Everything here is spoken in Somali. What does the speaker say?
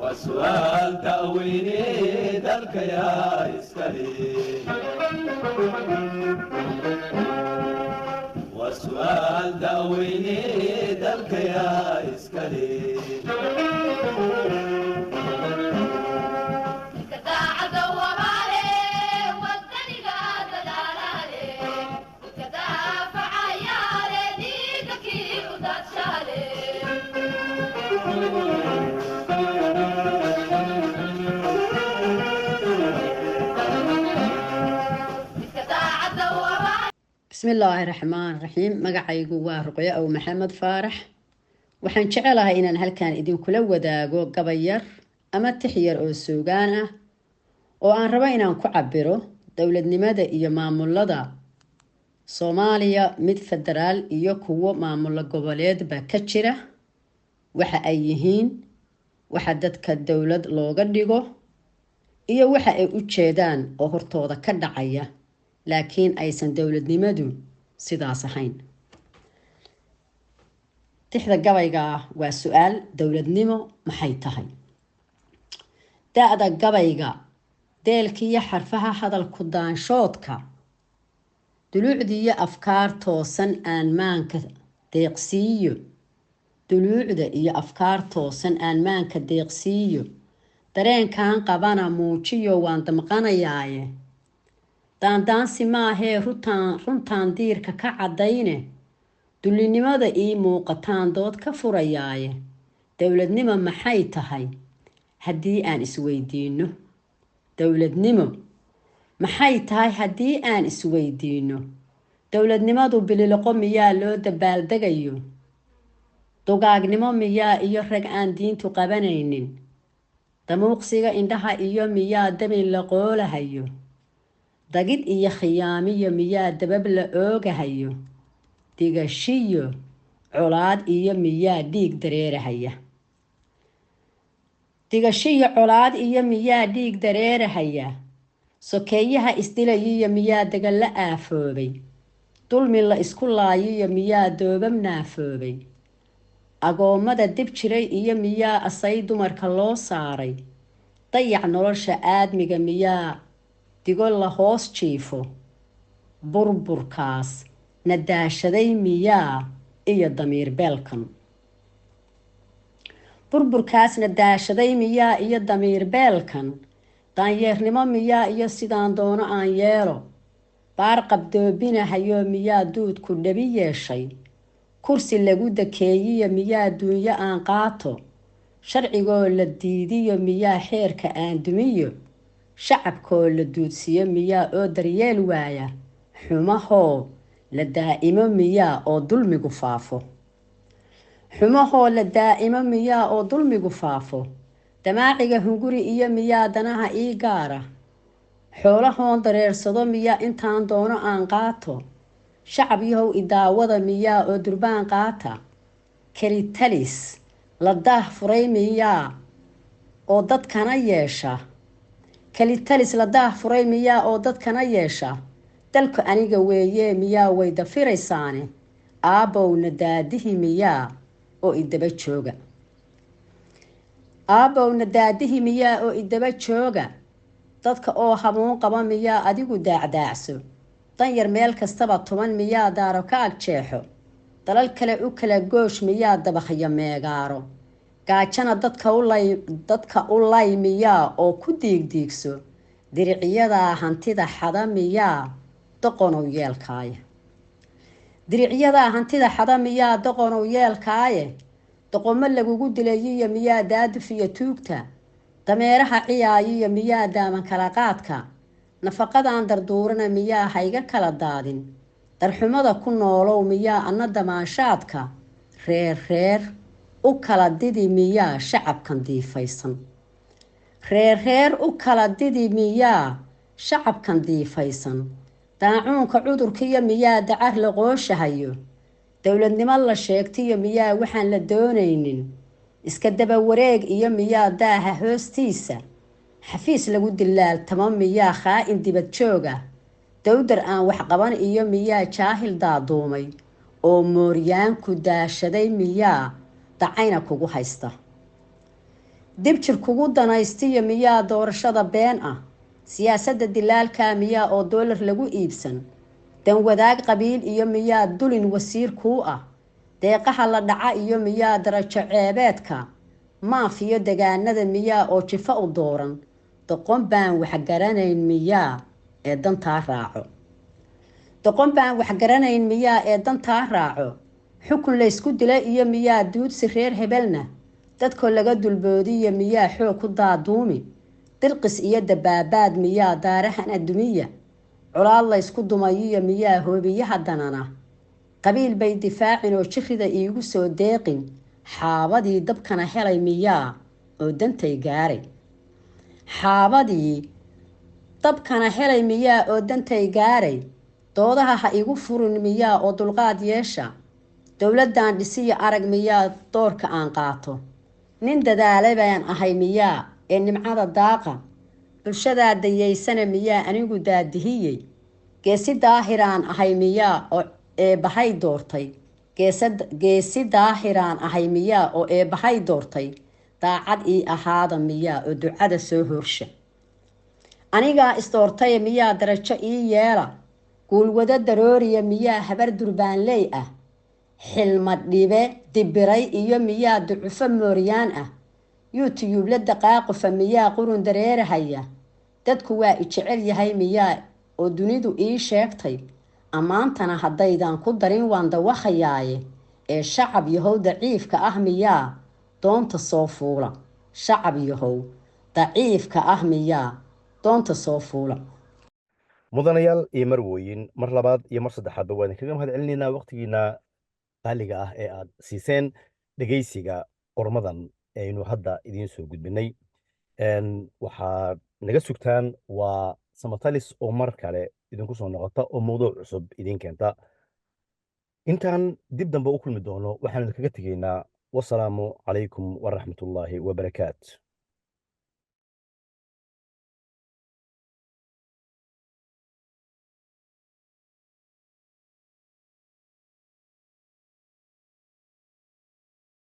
وسؤال تأويني ذلك يا إسكالي وسؤال تأويني ذلك يا إسكالي بسم الله الرحمن الرحيم مقعيقو وارقيا أو محمد فارح وحن جعلها إن هالكان إدين كلا وداقو قبير أما التحير أو السوغانة وأن ربينا كعبرو دولة نمادة إيا مامولة صوماليا ميد فدرال إيا كوو مامولة قباليد باكتشرة وحا أيهين وحددك الدولة لوغا ديغو إيا وحا أي أجيدان أو هرطوضا كدعايا laakiin aysan dowladnimadu sidaas ahayn tixda gabayga waa su'aal dowladnimo maxay tahay daada gabayga deelkiya xarfaha hadalku daanshoodka duluucdiya afkaar toosan aan maanka deeqsiiyo duluucda iyo afkaar toosan aan maanka deeqsiiyo dareenkan qabana muujiyo waan damqanayaaye daandaansi maahee runtaan diirka ka caddayne dullinimada ii muuqataan dood ka furayaaye dowladnimo maxay tahay haddii aan isweydiino dowladnimo maxay tahay haddii aan isweydiino dowladnimadu bililoqo miyaa loo dabaaldegayo dugaagnimo miyaa iyo rag aan diintu qabanaynin damuuqsiga indhaha iyo miyaa dabin la qoolahayo dagid iyo khiyaamiyo miyaa dabab la oogahayo digashiyo colaad iyo miyaa dhiig dareerahaya digashiyo colaad iyo miyaa dhiig dareerahaya sokeeyaha isdilayiyo miyaa dagalla aafoobay dulmi la isku laayiyo miyaa doobab naafoobay agoommada dib jiray iyo miyaa asay dumarka loo saaray dayac nolosha aadmiga miyaa digo la hoos jiifo burburkaas nadaashaday miyaa iyo damiir beelkan burburkaas nadaashaday miyaa iyo damiir beelkan daanyeernimo miyaa iyo sidaan doono aan yeelo baar qabdoobinahayo miyaa duudku dhabi yeeshay kursi lagu dakeeyiyo miyaa duunyo aan qaato sharcigoo la diidiyo miyaa xeerka aan dumiyo shacabkoo la duudsiyo miyaa oo daryeel waaya xumahoo la daa'imo miyaa oo dulmigu faafo xumahoo la daa'imo miyaa oo dulmigu faafo damaaciga hunguri iyo miyaa danaha ii gaara xoolahoon dareersado miyaa intaan doono aan qaato shacab yahow idaawada miyaa oo durbaan qaata kelitalis la daah furay miyaa oo dadkana yeesha kelitalis la daah furay miyaa oo dadkana yeesha dalku aniga weeye miyaa way dafiraysaane aabbowna daadihi miyaa oo idaba jooga aabbowna daadihi miyaa oo idaba jooga dadka oo hamuun qaba miyaa adigu daacdaacso danyar meel kastaba tuman miyaa daaro ka agjeexo dalal kale u kala goosh miyaa dabakhiyo meegaaro gaajana dadka u lay miyaa oo ku diigdiigso diriciyadaa hantida xada miyaa doqonow yeelkaaye diricyadaa hantida xada miyaa doqonow yeelkaaye doqomo lagugu dilayiyo miyaa daaduf iyo tuugta dameeraha ciyaayiyo miyaa daaman kala qaadka nafaqadan darduurana miyaa hayga kala daadin darxumada ku noolow miyaa anna damaanshaadka reer u kala didi miyaa shacabkan diifaysan reer u kala didi miyaa shacabkan diifaysan daacuunka cudurkiyo miyaa dacar la qooshahayo dowladnimo la sheegtiyo miyaa waxaan la doonaynin iska daba wareeg iyo miyaa daaha hoostiisa xafiis lagu dilaaltamo miyaa khaa-in dibad jooga dowdar aan wax qaban iyo miyaa jaahil daaduumay oo mooryaanku daashaday miyaa dacayna kugu haysta dibjir kugu danaystiyo miyaa doorashada been ah siyaasadda dilaalka miyaa oo doolar lagu iibsan dan wadaag qabiil iyo miyaa dulin wasiir kuu ah deeqaha la dhaca iyo miyaa darajo ceebeedka maafiyo degaanada miyaa oo jifo u dooran doqon baan waxgaranayn miyaa ee dantaa raaco doqon baan waxgaranayn miyaa ee dantaa raaco xukun laysku dila iyo miyaa duudsi reer hebelna dadkoo laga dulboodiyo miyaa xoog ku daaduumi dirqis iyo dabaabaad miyaa daarahan addumiya colaad laysku dumayiyo miyaa hoobiyaha danana qabiil bay difaacin oo jirida iigu soo deeqin xaabadii dabkana helay miyaa oo dantay gaaray xaabadii dabkana helay miyaa oo dantay gaaray doodaha ha igu furin miyaa oo dulqaad yeesha dowladdan dhisiyo arag miyaa doorka aan qaato nin dadaalay baan ahay miyaa ee nimcada daaqa bulshadaa dayaysana miyaa anigu daadihiyey geesi daahiraan ahay miyaa oo eebbahay doortay geesi daahiraan ahay miyaa oo eebbahay doortay daacad ii ahaada miyaa oo ducada soo horsha anigaa isdoortay miyaa darajo ii yeela guulwado darooriya miyaa habar durbaanley ah xilma dhibe dibiray iyo miyaa ducufo mooryaan ah youtube la daqaaqufa miyaa qurun dareerahaya dadku waa i jecel yahay miyaa oo dunidu ii sheegtay ammaantana haddaydan ku darin waan dawaqayaaye ee shacab yahow daciifka ah miyaa doonta soo fuula shacab yahow daciifka ah miyaa doonta soo fuula mudanayaal iyo marwooyin mar labaad iyo mar saddexaadba waan idinkaga mahad celinaynaa waqtigiina qaaliga ah ee aad siiseen dhegaysiga qormadan aynu hadda idiin soo gudbinay waxaad naga sugtaan waa samatalis oo mar kale idinku soo noqota oo mawduuc cusub idiin keenta intaan dib dambe u kulmi doono waxaanu idinkaga tegaynaa wasalaamu calaykum waraxmatullaahi wabarakaatu